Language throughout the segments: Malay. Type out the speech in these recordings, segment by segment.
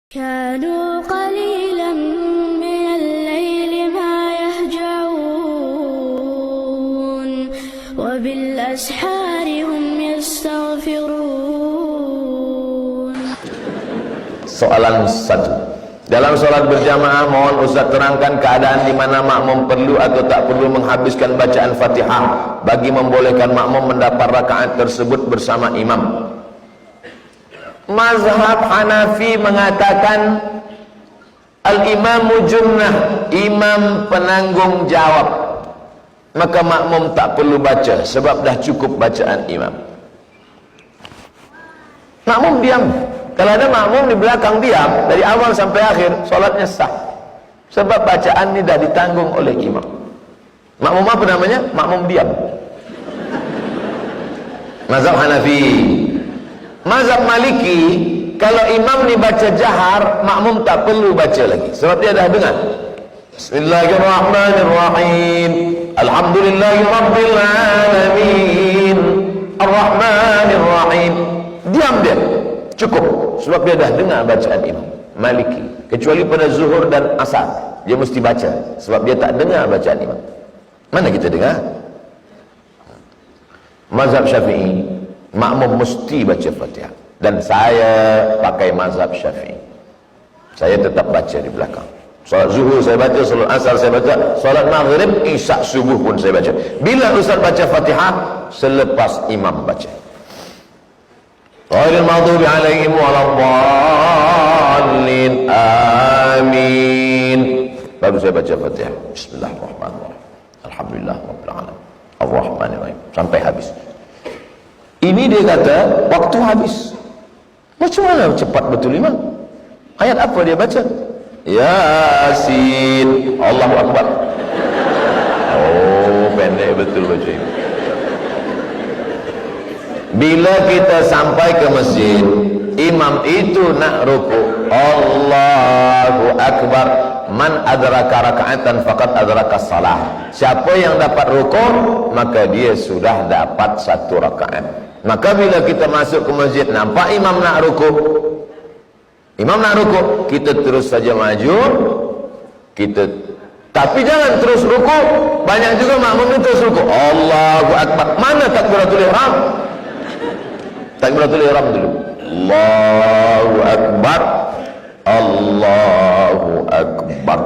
كانوا قليلا من الليل ما يهجعون وبالأسحار هم يستغفرون. Soalan 1. Dalam sholat berjamaah, mohon Ustaz terangkan keadaan di mana makmum perlu atau tak perlu menghabiskan bacaan Fatihah bagi membolehkan makmum mendapat rakaat tersebut bersama imam. Mazhab Hanafi mengatakan al-imamu junnah, imam penanggung jawab, maka makmum tak perlu baca sebab dah cukup bacaan imam. Makmum diam. Kalau ada makmum di belakang diam dari awal sampai akhir, solatnya sah sebab bacaan ini dah ditanggung oleh imam. Makmum apa namanya? Makmum diam. Mazhab Hanafi. Mazhab Maliki, kalau imam ni baca jahar, makmum tak perlu baca lagi sebab dia dah dengar. Bismillahirrahmanirrahim. Alhamdulillahirabbil alamin. Arrahmanirrahim. Diam dia. Cukup sebab dia dah dengar bacaan imam. Maliki, kecuali pada zuhur dan asar, dia mesti baca sebab dia tak dengar bacaan imam. Mana kita dengar? Mazhab Syafi'i, makmum mesti baca Fatihah, dan saya pakai mazhab Syafi'i. Saya tetap baca di belakang. Salat zuhur saya baca, salat asar saya baca, salat maghrib, isya, subuh pun saya baca. Bila Ustaz baca Fatihah? Selepas imam baca. Ghairil maghdubi alaihim waladdallin. Amin. Baru saya baca Fatihah. Bismillahirrahmanirrahim. Alhamdulillahirabbil alamin. Arrahmanirrahim sampai habis. Ini dia kata waktu habis. Macam mana cepat betul imam? Ayat apa dia baca? Yasin. Allahu Akbar. Oh, pendek betul baca imam. Bila kita sampai ke masjid, imam itu nak ruku, Allahu Akbar. Man adraka raka'atan faqad adraka salah. Siapa yang dapat ruku, maka dia sudah dapat satu rakaat. Maka bila kita masuk ke masjid, nampak imam nak ruku, kita terus saja maju, tapi jangan terus ruku. Banyak juga makmum itu terus ruku. Allahu Akbar. Mana takbiratul ihram? Takbiratul ihram dulu. Allahu Akbar. Allahu Akbar.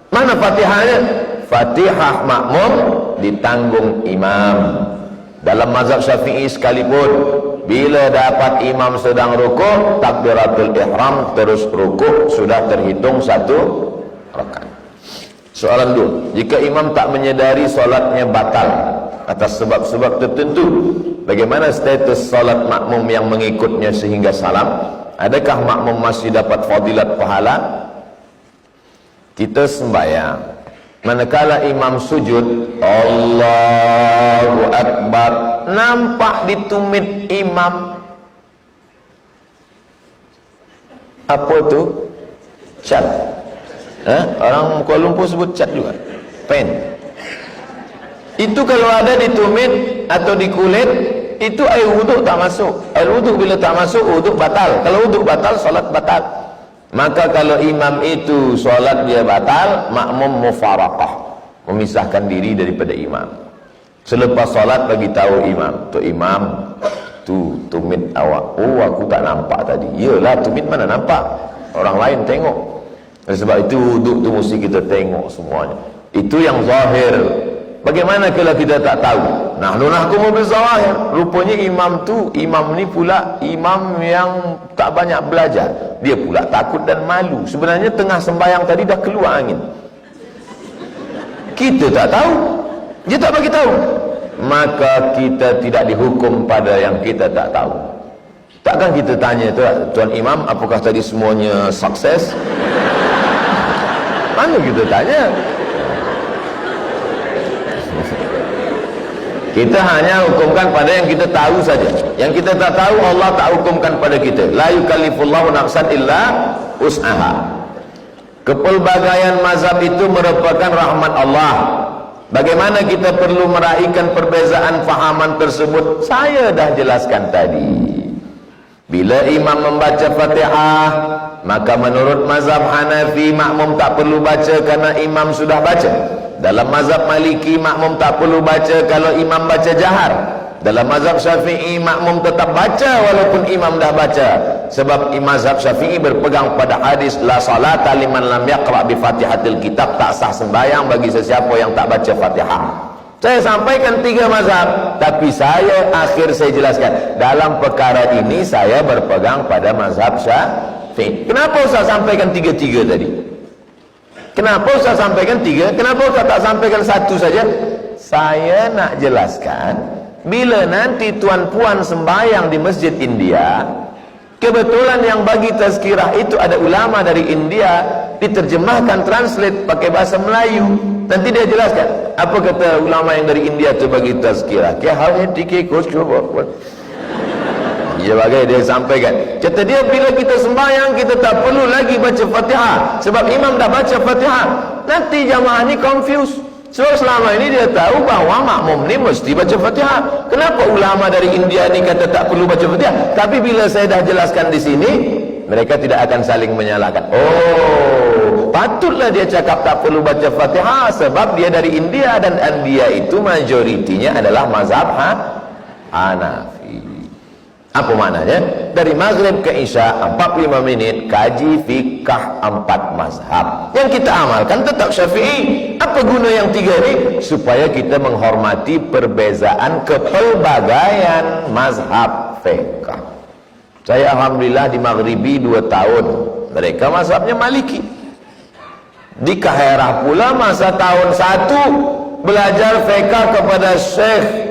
Mana Fatihahnya? Fatihah makmum ditanggung imam. Dalam mazhab Syafi'i sekalipun, bila dapat imam sedang rukuk, takbiratul ihram terus rukuk, sudah terhitung satu rakaat. Soalan 2, jika imam tak menyedari solatnya batal atas sebab-sebab tertentu, bagaimana status solat makmum yang mengikutnya sehingga salam? Adakah makmum masih dapat fadilat pahala? Kita sembahyang, manakala imam sujud, Allahu Akbar, nampak di tumit imam apa tu? Cat. Orang Kuala Lumpur sebut cat juga, pen. Itu kalau ada di tumit atau di kulit, itu air wuduk tak masuk. Air wuduk bila tak masuk, wuduk batal. Kalau wuduk batal, solat batal. Maka kalau imam itu solat dia batal, makmum mufaraqah, memisahkan diri daripada imam. Selepas solat bagi tahu imam, tu imam, tu tumit awak. Oh, aku tak nampak tadi. Yalah, tumit mana nampak? Orang lain tengok. Sebab itu wuduk tu mesti kita tengok semuanya. Itu yang zahir. Bagaimana kalau kita tak tahu? Nahnu nahkumu bizawahir. Rupanya imam ni pula imam yang tak banyak belajar. Dia pula takut dan malu. Sebenarnya tengah sembahyang tadi dah keluar angin. Kita tak tahu. Dia tak bagi tahu. Maka kita tidak dihukum pada yang kita tak tahu. Takkan kita tanya, Tuan Imam, apakah tadi semuanya sukses? Mana kita tanya? Kita hanya hukumkan pada yang kita tahu saja. Yang kita tak tahu, Allah tak hukumkan pada kita. La yukallifullahu nafsan illa us'aha. Kepelbagaian mazhab itu merupakan rahmat Allah. Bagaimana kita perlu meraihkan perbezaan fahaman tersebut? Saya dah jelaskan tadi. Bila imam membaca Fatihah, maka menurut mazhab Hanafi makmum tak perlu baca karena imam sudah baca. Dalam mazhab Maliki makmum tak perlu baca kalau imam baca jahar. Dalam mazhab Syafi'i makmum tetap baca walaupun imam dah baca. Sebab mazhab Syafi'i berpegang pada hadis la salata liman lam yaqra bi Fatihatil kitab, tak sah sembahyang bagi sesiapa yang tak baca Fatihah. Saya sampaikan 3 mazhab, tapi saya jelaskan dalam perkara ini saya berpegang pada mazhab Syafi'i. Kenapa Ustaz sampaikan 3-3 tadi? Kenapa Ustaz sampaikan 3? Kenapa Ustaz tak sampaikan 1 saja? Saya nak jelaskan, bila nanti tuan-puan sembahyang di masjid India, kebetulan yang bagi tazkirah itu ada ulama dari India, diterjemahkan, translate pakai bahasa Melayu. Nanti dia jelaskan apa kata ulama yang dari India tu bagi tazkirah. Dia bagai dia sampaikan, kata dia bila kita sembahyang kita tak perlu lagi baca Fatihah sebab imam dah baca Fatihah. Nanti jamaah ni confused. Sebab selama ini dia tahu bahawa makmum ni mesti baca Fatihah. Kenapa ulama dari India ni kata tak perlu baca Fatihah? Tapi bila saya dah jelaskan di sini, mereka tidak akan saling menyalahkan. Oh, patutlah dia cakap tak perlu baca Fatihah sebab dia dari India, dan India itu majoritinya adalah mazhab Hanafi. Apa maknanya? Dari maghrib ke isya 45 minit kaji fikah 4 mazhab. Yang kita amalkan tetap Syafi'i. Apa guna yang 3 ini? Supaya kita menghormati perbezaan kepelbagaian mazhab fikah. Saya alhamdulillah di Maghribi 2 tahun. Mereka mazhabnya Maliki. Di Kaherah pula masa tahun 1 belajar fikah kepada Syekh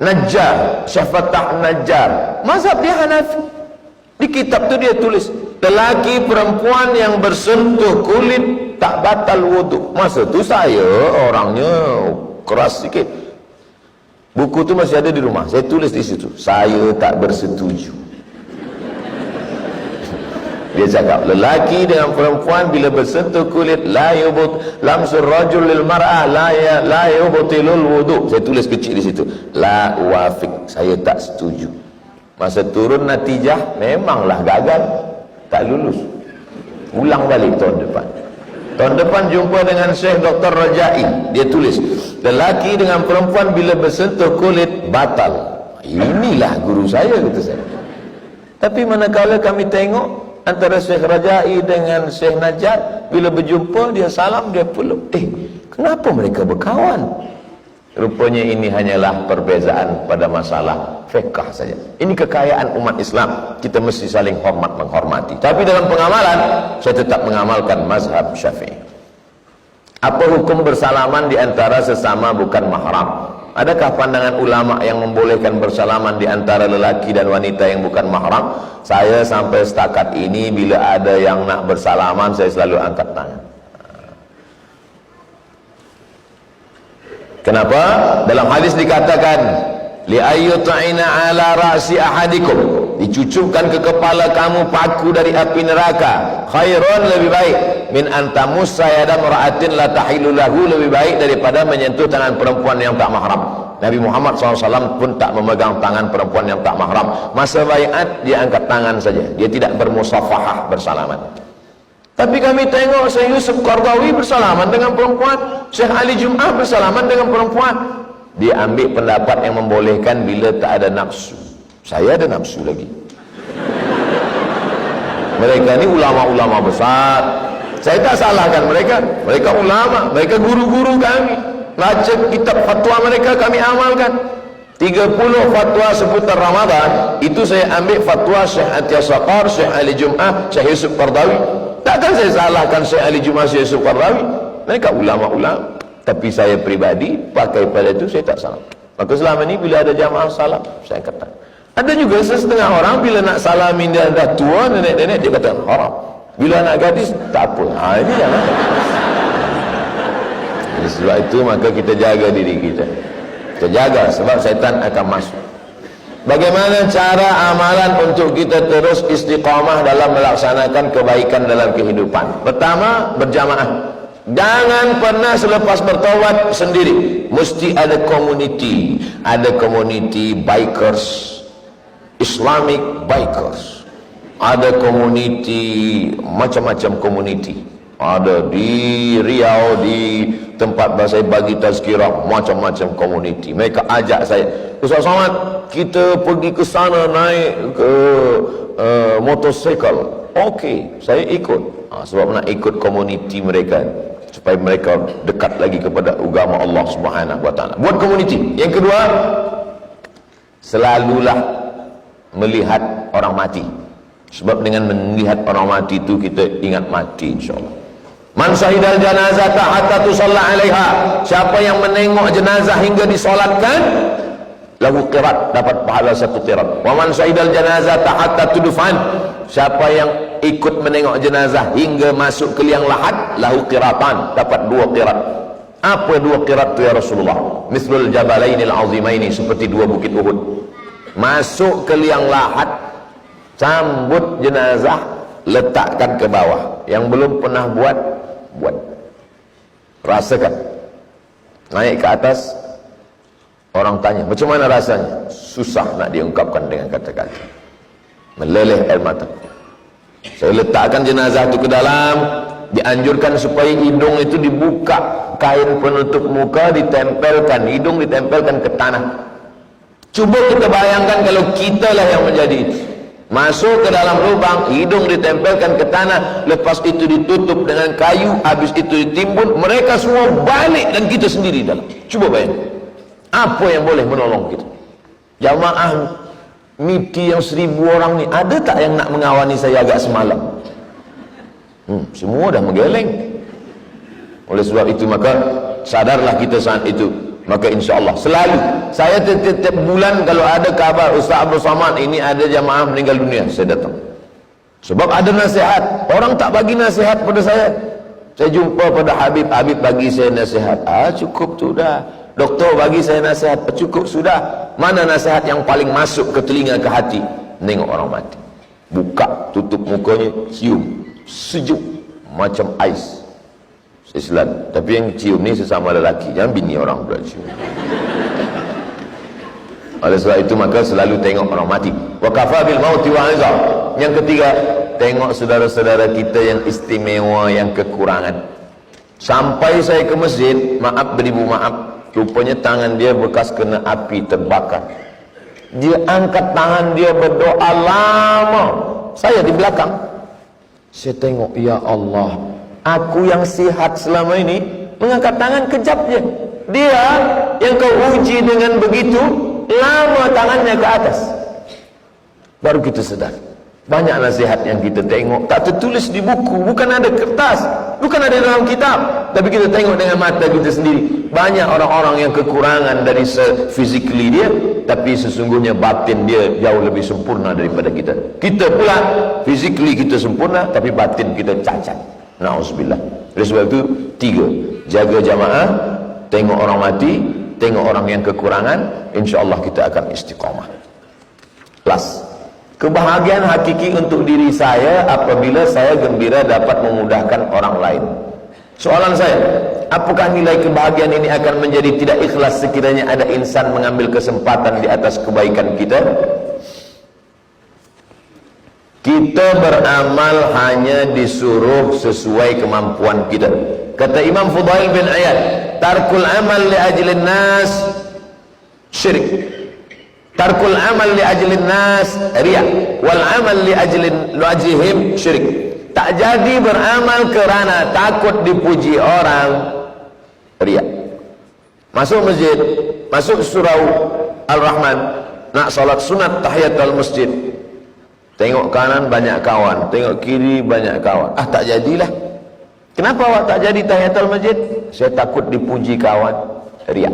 Najjar, Syekh Fatah Najjar. Mazhab dia Hanafi. Di kitab tu dia tulis, lelaki perempuan yang bersentuh kulit tak batal wuduk. Masa tu saya orangnya keras sikit. Buku tu masih ada di rumah. Saya tulis di situ, saya tak bersetuju. Dia cakap lelaki dengan perempuan bila bersentuh kulit la yubut lamsur rajul lil mar'ah la yubutilul wudu. Saya tulis kecil di situ, la wafik, saya tak setuju. Masa turun natijah memanglah gagal, tak lulus. Ulang balik tahun depan. Tahun depan jumpa dengan Syekh Dr. Rajai. Dia tulis lelaki dengan perempuan bila bersentuh kulit batal. Inilah guru saya, kata saya. Tapi manakala kami tengok antara Syekh Rajai dengan Syekh Najjar, bila berjumpa dia salam, dia peluk. Kenapa mereka berkawan? Rupanya ini hanyalah perbezaan pada masalah fiqh saja. Ini kekayaan umat Islam, kita mesti saling hormat menghormati. Tapi dalam pengamalan saya tetap mengamalkan mazhab Syafi'i. Apa hukum bersalaman di antara sesama bukan mahram? Adakah pandangan ulama yang membolehkan bersalaman di antara lelaki dan wanita yang bukan mahram? Saya sampai setakat ini bila ada yang nak bersalaman, saya selalu angkat tangan. Kenapa? Dalam hadis dikatakan li ayyuta'ina ala ra'si ahadikum, dicucukkan ke kepala kamu paku dari api neraka, khairun, lebih baik, min antamussa yada mar'atin la tahilu lahu, lebih baik daripada menyentuh tangan perempuan yang tak mahram. Nabi Muhammad SAW pun tak memegang tangan perempuan yang tak mahram. Masa baiat dia angkat tangan saja, dia tidak bermusafahah, bersalaman. Tapi kami tengok Syekh Yusuf Qardawi bersalaman dengan perempuan, Syekh Ali Jum'ah bersalaman dengan perempuan. Dia ambil pendapat yang membolehkan bila tak ada nafsu. Saya ada nafsu lagi. Mereka ni ulama-ulama besar, saya tak salahkan mereka. Mereka ulama, mereka guru-guru kami. Baca kitab fatwa mereka kami amalkan. 30 fatwa seputar Ramadan itu saya ambil fatwa Syekh Atiyah Saqar, Syekh Ali Jum'ah, Syekh Yusuf Qardawi. Takkan saya salahkan Syekh Ali Jum'ah, Syekh Yusuf Qardawi. Mereka ulama-ulama. Tapi saya pribadi pakai pada itu saya tak salah. Maka selama ni bila ada jamaah salam, saya kata. Ada juga setengah orang bila nak salamin dia dah tua, nenek-nenek, dia kata haram. Bila anak gadis tak apa. Ini jangan. Sebab itu maka kita jaga diri kita. Kita jaga sebab syaitan akan masuk. Bagaimana cara amalan untuk kita terus istiqamah dalam melaksanakan kebaikan dalam kehidupan? Pertama, berjamaah. Jangan pernah selepas bertaubat sendiri. Mesti ada community. Ada community bikers Islamic Bikers. Ada komuniti, macam-macam komuniti. Ada di Riau, di tempat saya bagi tazkirah, macam-macam komuniti. Mereka ajak saya, Ustaz Somad, kita pergi ke sana naik ke motosikal. Okey, saya ikut. Sebab nak ikut komuniti mereka, supaya mereka dekat lagi kepada agama Allah Subhanahu wa taala. Buat komuniti. Yang kedua, selalulah melihat orang mati. Sebab dengan melihat orang mati itu kita ingat mati, insya-Allah. Man syahidal janazah hatta tusalla 'alaiha. Siapa yang menengok jenazah hingga disolatkan, lahu qirat, dapat pahala 1 qirat. Wa man syahidal janazah hatta tudfan. Siapa yang ikut menengok jenazah hingga masuk ke liang lahat, lahu qiratan, dapat 2 qirat. Apa 2 qirat itu ya Rasulullah? Mislul jabalainil azimaini, seperti 2 bukit Uhud. Masuk ke liang lahat, sambut jenazah, letakkan ke bawah. Yang belum pernah buat, rasakan. Naik ke atas, orang tanya, macam mana rasanya? Susah nak diungkapkan dengan kata-kata, meleleh air mata. Saya letakkan jenazah itu ke dalam. Dianjurkan supaya hidung itu dibuka, kain penutup muka ditempelkan, hidung ditempelkan ke tanah. Cuba kita bayangkan kalau kita lah yang menjadi itu. Masuk ke dalam lubang, hidung ditempelkan ke tanah, lepas itu ditutup dengan kayu, habis itu ditimbun, mereka semua balik dan kita sendiri dalam. Cuba bayangkan, apa yang boleh menolong kita? Jamaah MIPKI yang 1000 orang ni, ada tak yang nak mengawani saya agak semalam? Semua dah menggeleng. Oleh sebab itu maka sadarlah kita saat itu. Maka insya-Allah selalu saya setiap bulan kalau ada kabar Ustaz Abdul Somad ini ada jamaah meninggal dunia, saya datang. Sebab ada nasihat. Orang tak bagi nasihat pada saya. Saya jumpa pada Habib bagi saya nasihat. Cukup tu dah. Doktor bagi saya nasihat, cukup sudah. Mana nasihat yang paling masuk ke telinga, ke hati? Nengok orang mati, buka, tutup mukanya, cium, sejuk macam ais. Islam. Tapi yang cium ni sesama lelaki, jangan bini orang pula cium. Oleh sebab itu maka selalu tengok orang mati. Wa kafa bil mauti wa'iza. Yang ketiga, tengok saudara-saudara kita yang istimewa, yang kekurangan. Sampai saya ke masjid, maaf beribu maaf, rupanya tangan dia bekas kena api terbakar. Dia angkat tangan, dia berdoa lama. Saya di belakang. Saya tengok, ya Allah, aku yang sihat selama ini mengangkat tangan kejap je. Dia yang kau uji dengan begitu lama tangannya ke atas. Baru kita sedar. Banyak nasihat yang kita tengok tak tertulis di buku, bukan ada kertas, bukan ada dalam kitab, tapi kita tengok dengan mata kita sendiri. Banyak orang-orang yang kekurangan dari physically dia, tapi sesungguhnya batin dia jauh lebih sempurna daripada kita. Kita pula physically kita sempurna, tapi batin kita cacat. Na'udzubillah. Oleh sebab itu 3, jaga jamaah, tengok orang mati, tengok orang yang kekurangan, insya-Allah kita akan istiqamah. Last, kebahagiaan hakiki untuk diri saya apabila saya gembira dapat memudahkan orang lain. Soalan saya, apakah nilai kebahagiaan ini akan menjadi tidak ikhlas sekiranya ada insan mengambil kesempatan di atas kebaikan kita? Kita beramal hanya disuruh sesuai kemampuan kita. Kata Imam Fudail bin Iyad, tarkul amal li ajlin nas syirik, tarkul amal li ajlin nas riya, wal amal li ajlihim syirik. Tak jadi beramal kerana takut dipuji orang, riya. Masuk masjid, masuk surau Al-Rahman, nak salat sunat tahiyatul masjid, tengok kanan banyak kawan, tengok kiri banyak kawan. Tak jadilah. Kenapa awak tak jadi tahiyatul masjid? Saya takut dipuji kawan, riya.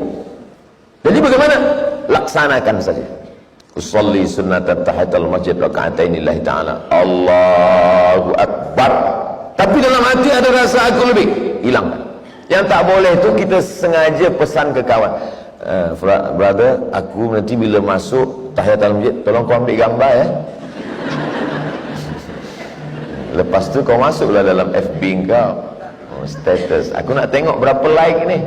Jadi bagaimana? Laksanakan saja. Usolli sunnat tahiyatul masjid raka'atain lillahi ta'ala, Allahu Akbar. Tapi dalam hati ada rasa aku lebih, hilangkan. Yang tak boleh itu kita sengaja pesan ke kawan, brother, aku nanti bila masuk tahiyatul masjid tolong kau ambil gambar ya. Lepas tu kau masuklah dalam FB kau, status, aku nak tengok berapa like ni.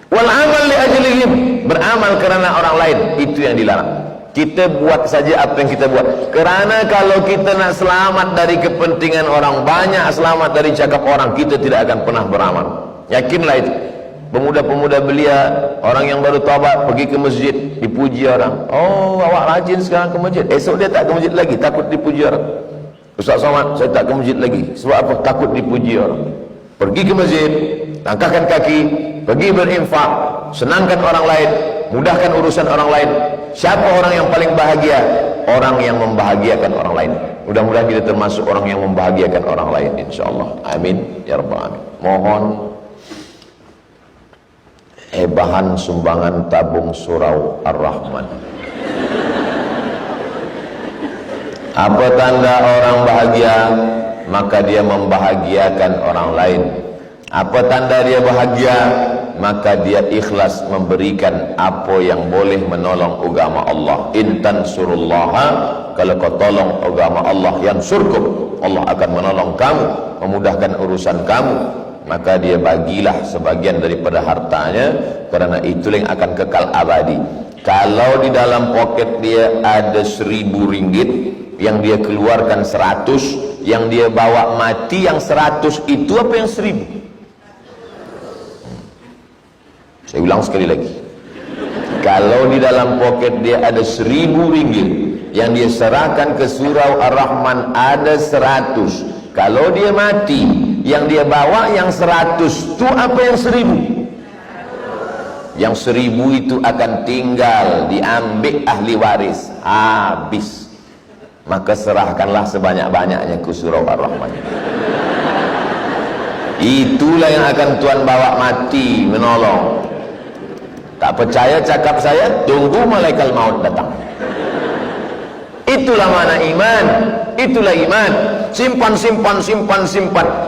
Wal amal li ajlihim, beramal kerana orang lain, itu yang dilarang. Kita buat saja apa yang kita buat. Kerana kalau kita nak selamat dari kepentingan orang banyak, selamat dari cakap orang, kita tidak akan pernah beramal. Yakinlah itu. Pemuda-pemuda belia, orang yang baru taubat pergi ke masjid, dipuji orang. Oh, awak rajin sekarang ke masjid. Esok dia tak ke masjid lagi, takut dipuji orang. Ustaz Somad, saya tak ke masjid lagi. Sebab apa? Takut dipuji orang. Pergi ke masjid, langkahkan kaki, pergi berinfak, senangkan orang lain, mudahkan urusan orang lain. Siapa orang yang paling bahagia? Orang yang membahagiakan orang lain. Mudah-mudahan kita termasuk orang yang membahagiakan orang lain, insyaAllah. Amin ya rabbal alamin. Mohon bahan sumbangan tabung surau Ar-Rahman. Apa tanda orang bahagia? Maka dia membahagiakan orang lain. Apa tanda dia bahagia? Maka dia ikhlas memberikan apa yang boleh menolong agama Allah. In tansurullaha, kalau kau tolong agama Allah, yang surkum, Allah akan menolong kamu, memudahkan urusan kamu. Maka dia bagilah sebagian daripada hartanya, kerana itulah yang akan kekal abadi. Kalau di dalam poket dia ada 1.000 ringgit, yang dia keluarkan 100, yang dia bawa mati yang 100, itu apa yang 1.000? Saya ulang sekali lagi. Kalau di dalam poket dia ada 1.000 ringgit, yang dia serahkan ke surau Ar-Rahman ada 100. Kalau dia mati, yang dia bawa yang 100, itu apa yang 1.000? Yang 1.000 itu akan tinggal, diambil ahli waris, habis. Maka serahkanlah sebanyak-banyaknya ke surau Ar-Rahman. Itulah yang akan Tuhan bawa mati, menolong. Tak percaya cakap saya, tunggu malaikat maut datang. Itulah mana iman. Itulah iman. Simpan.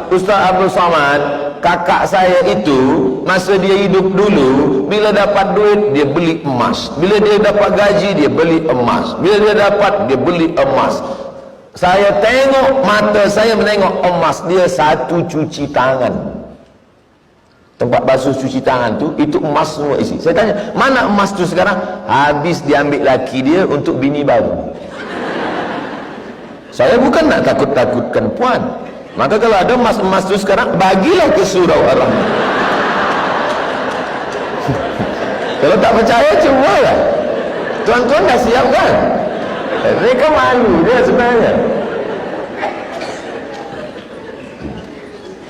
Ustaz Abdul Somad, kakak saya itu, masa dia hidup dulu, bila dapat duit dia beli emas, bila dia dapat gaji dia beli emas, bila dia dapat dia beli emas. Saya tengok, mata saya menengok emas dia, satu cuci tangan. Tempat basuh cuci tangan tu, itu emas semua isi. Saya tanya, mana emas tu sekarang? Habis diambil laki dia untuk bini baru. Saya bukan nak takut-takutkan puan. Maka kalau ada emas-emas tu sekarang, bagilah ke surau Ar-Rahman. Kalau tak percaya, cubalah. Tuan-tuan dah siap kan? Mereka malu dia sebenarnya.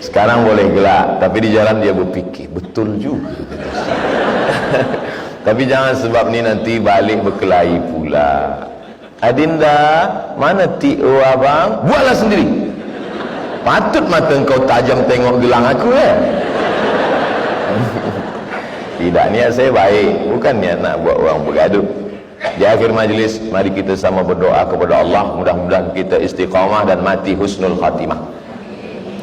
Sekarang boleh gelak, tapi di jalan dia berfikir, betul juga. Tapi jangan sebab ni nanti balik berkelahi pula. Adinda, mana T.O. abang? Buatlah sendiri. Patut mata engkau tajam tengok gelang aku ya. Tidak, niat saya baik, bukan niat nak buat orang bergaduh. Di akhir majlis, mari kita sama berdoa kepada Allah, mudah-mudahan kita istiqamah dan mati husnul khatimah.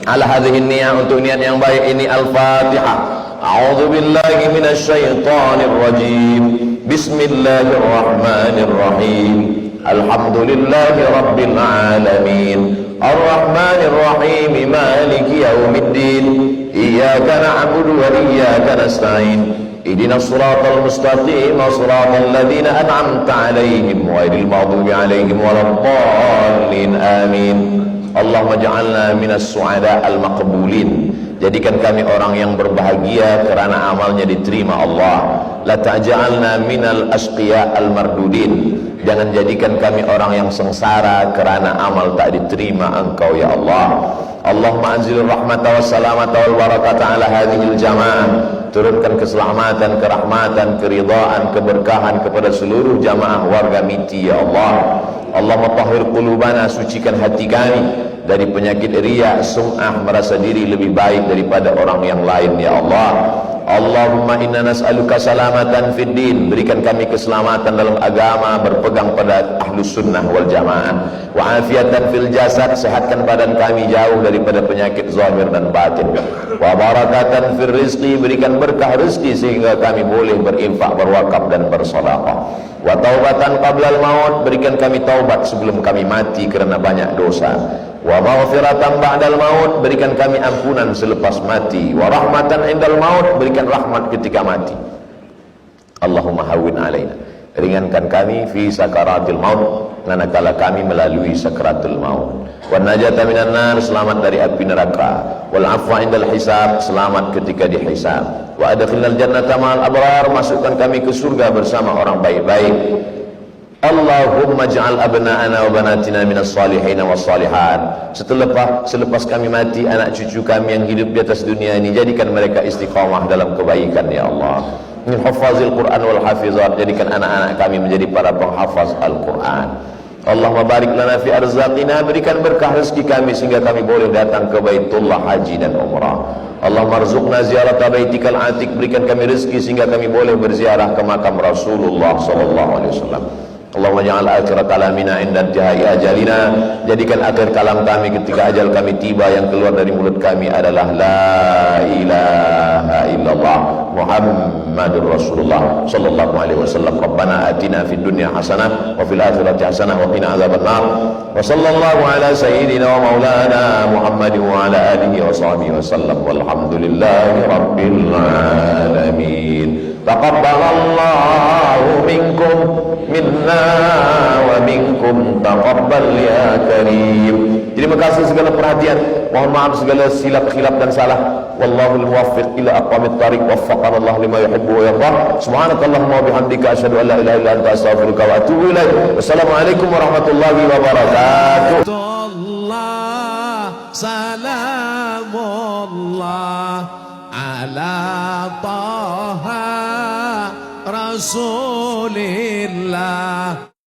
Ala hadhihi niyyah, untuk niat yang baik ini. Al-Fatihah. A'udzu billahi minasyaitonir rajim. Bismillahirrahmanirrahim. Alhamdulillahi rabbil alamin. Ar-Rahmanir Rahim. Maliki yaumiddin. Iyyaka na'budu wa iyyaka nasta'in. Ihdinas siratal mustaqim, siratal ladzina an'amta 'alaihim ghairil maghdubi 'alaihim waladdallin. Amin. Allahumma ja'alna minas su'ada al-maqbulin. Jadikan kami orang yang berbahagia kerana amalnya diterima Allah. La ta'ja'alna minal asqiya al-mardudin. Jangan jadikan kami orang yang sengsara kerana amal tak diterima Engkau ya Allah. Allahumma anzil rahmata wassalamata wal barakata ala hadhil jamaah. Turunkan keselamatan, kerahmatan, keridhaan, keberkahan kepada seluruh jamaah warga Miti ya Allah. Allahumma tahhir qulubana, sucikan hati kami dari penyakit riya, sum'ah, merasa diri lebih baik daripada orang yang lain ya Allah. Allahumma inna nas'aluka salamatan fid din, berikan kami keselamatan dalam agama, berpegang pada ahlus sunnah wal jamaah. Wa afiatan fil jasad, sehatkan badan kami jauh daripada penyakit zahir dan batin. Wa barakatan fil rizqi, berikan berkah rezeki sehingga kami boleh berinfak, berwakaf dan bersedekah. Wa taubatan qablal maut, berikan kami taubat sebelum kami mati kerana banyak dosa. Wa maghfiratan ba'dal maut, berikan kami ampunan selepas mati. Wa rahmatan indal maut, berikan rahmat ketika mati. Allahumma hawwin alaina ringankan kami fi sakaratil maut, manakala kami melalui sakaratul maut. Wan najata minan nar, selamat dari api neraka. Wal afwa indal hisab, selamat ketika dihisab. Wa adkhilnal jannata ma'al abrar, masukkan kami ke surga bersama orang baik-baik. Allahumma ja'al abna'ana wa banatina minas salihin was salihat. Selepas kami mati, anak cucu kami yang hidup di atas dunia ini, jadikan mereka istiqamah dalam kebaikan ya Allah. Min hafazil Quran wal hafizat, jadikan anak-anak kami menjadi para penghafaz Al-Quran. Allahumma barik lana fi arzaqina, berikan berkah rezeki kami sehingga kami boleh datang ke Baitullah haji dan umrah. Allahumma arzuqna ziyarata baitikal atiq, berikan kami rezeki sehingga kami boleh berziarah ke makam Rasulullah sallallahu alaihi wasallam. Allahumma ja'al akhirat kalamina inda intihai ajalina, jadikan akhir kalam kami ketika ajal kami tiba, yang keluar dari mulut kami adalah la ilaha illallah Muhammadur Rasulullah sallallahu alaihi wasallam. Rabbana atina fid dunya hasanah wa fil akhirati hasanah wa qina adzabannar. Wa sallallahu ala sayyidina wa maulana Muhammadin wa ala alihi wa sahbihi wasallam. Walhamdulillahi rabbil alamin. Taqabbalallahu minkum minna wa minkum taqabbal ya karim. Terima kasih segala perhatian, mohon maaf segala silap khilaf dan salah. Wallahul muwaffiq ila aqwamit thariq, waffaqana Allah lima yuhibbu wa yardah. Subhanakallahumma wa bihamdika asyhadu an la ilaha illa anta astaghfiruka wa atubu ilaik. Wassalamualaikum warahmatullahi wabarakatuh. Salamullah ala taha Rasulillah.